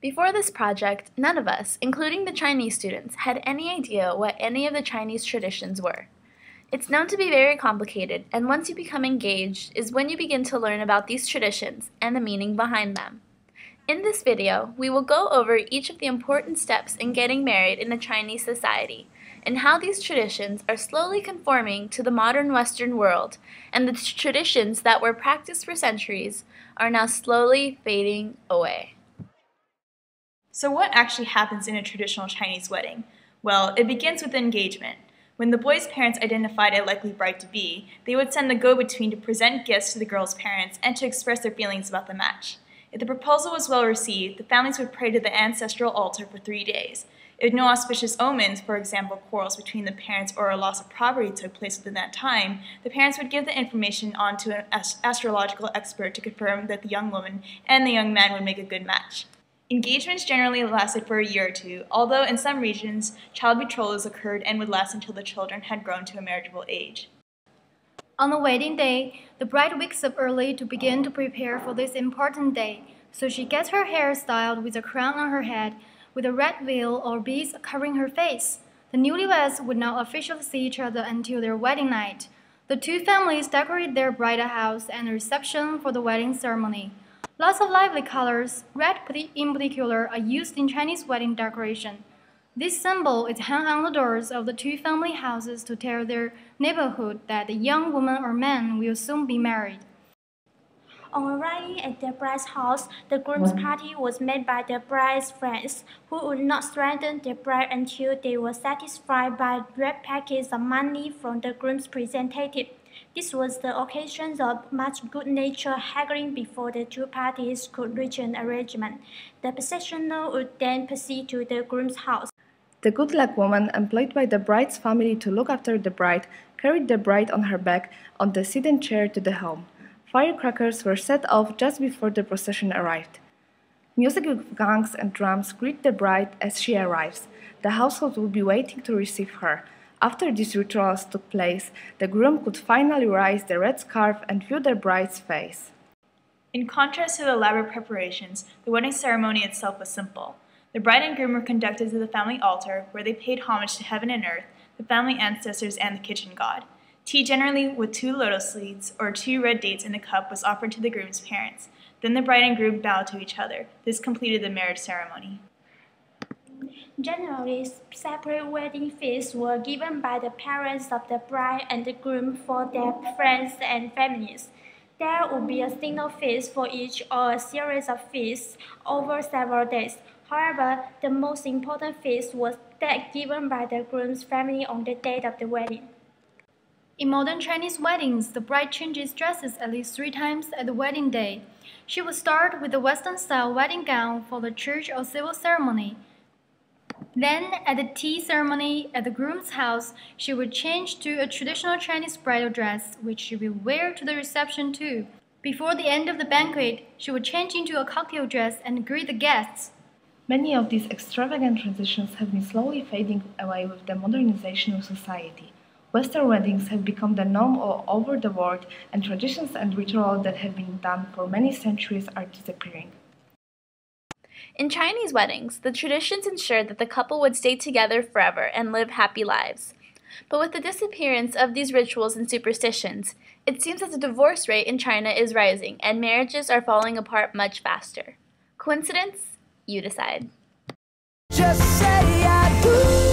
Before this project, none of us, including the Chinese students, had any idea what any of the Chinese traditions were. It's known to be very complicated, and once you become engaged is when you begin to learn about these traditions and the meaning behind them. In this video, we will go over each of the important steps in getting married in a Chinese society, and how these traditions are slowly conforming to the modern Western world, and the traditions that were practiced for centuries are now slowly fading away. So what actually happens in a traditional Chinese wedding? Well, it begins with engagement. When the boy's parents identified a likely bride-to-be, they would send the go-between to present gifts to the girl's parents and to express their feelings about the match. If the proposal was well received, the families would pray to the ancestral altar for 3 days. If no auspicious omens, for example quarrels between the parents or a loss of property took place within that time, the parents would give the information on to an astrological expert to confirm that the young woman and the young man would make a good match. Engagements generally lasted for a year or two, although in some regions, child betrothals occurred and would last until the children had grown to a marriageable age. On the wedding day, the bride wakes up early to begin to prepare for this important day, so she gets her hair styled with a crown on her head, with a red veil or beads covering her face. The newlyweds would not officially see each other until their wedding night. The two families decorate their bridal house and the reception for the wedding ceremony. Lots of lively colors, red in particular, are used in Chinese wedding decoration. This symbol is hung on the doors of the two family houses to tell their neighborhood that the young woman or man will soon be married. On arriving at the bride's house, the groom's party was met by the bride's friends, who would not strengthen the bride until they were satisfied by red packets of money from the groom's representative. This was the occasion of much good-natured haggling before the two parties could reach an arrangement. The processional would then proceed to the groom's house. The good-luck woman, employed by the bride's family to look after the bride, carried the bride on her back on the sedan chair to the home. Firecrackers were set off just before the procession arrived. Music with gongs and drums greet the bride as she arrives. The household will be waiting to receive her. After these rituals took place, the groom could finally raise the red scarf and view the bride's face. In contrast to the elaborate preparations, the wedding ceremony itself was simple. The bride and groom were conducted to the family altar, where they paid homage to heaven and earth, the family ancestors, and the kitchen god. Tea, generally with 2 lotus seeds or 2 red dates in a cup, was offered to the groom's parents. Then the bride and groom bowed to each other. This completed the marriage ceremony. Generally, separate wedding feasts were given by the parents of the bride and the groom for their friends and families. There would be a single feast for each or a series of feasts over several days. However, the most important feast was that given by the groom's family on the date of the wedding. In modern Chinese weddings, the bride changes dresses at least 3 times at the wedding day. She would start with the Western-style wedding gown for the church or civil ceremony. Then, at the tea ceremony at the groom's house, she would change to a traditional Chinese bridal dress, which she will wear to the reception too. Before the end of the banquet, she would change into a cocktail dress and greet the guests. Many of these extravagant transitions have been slowly fading away with the modernization of society. Western weddings have become the norm all over the world, and traditions and rituals that have been done for many centuries are disappearing. In Chinese weddings, the traditions ensured that the couple would stay together forever and live happy lives. But with the disappearance of these rituals and superstitions, it seems that the divorce rate in China is rising and marriages are falling apart much faster. Coincidence? You decide. Just say I do.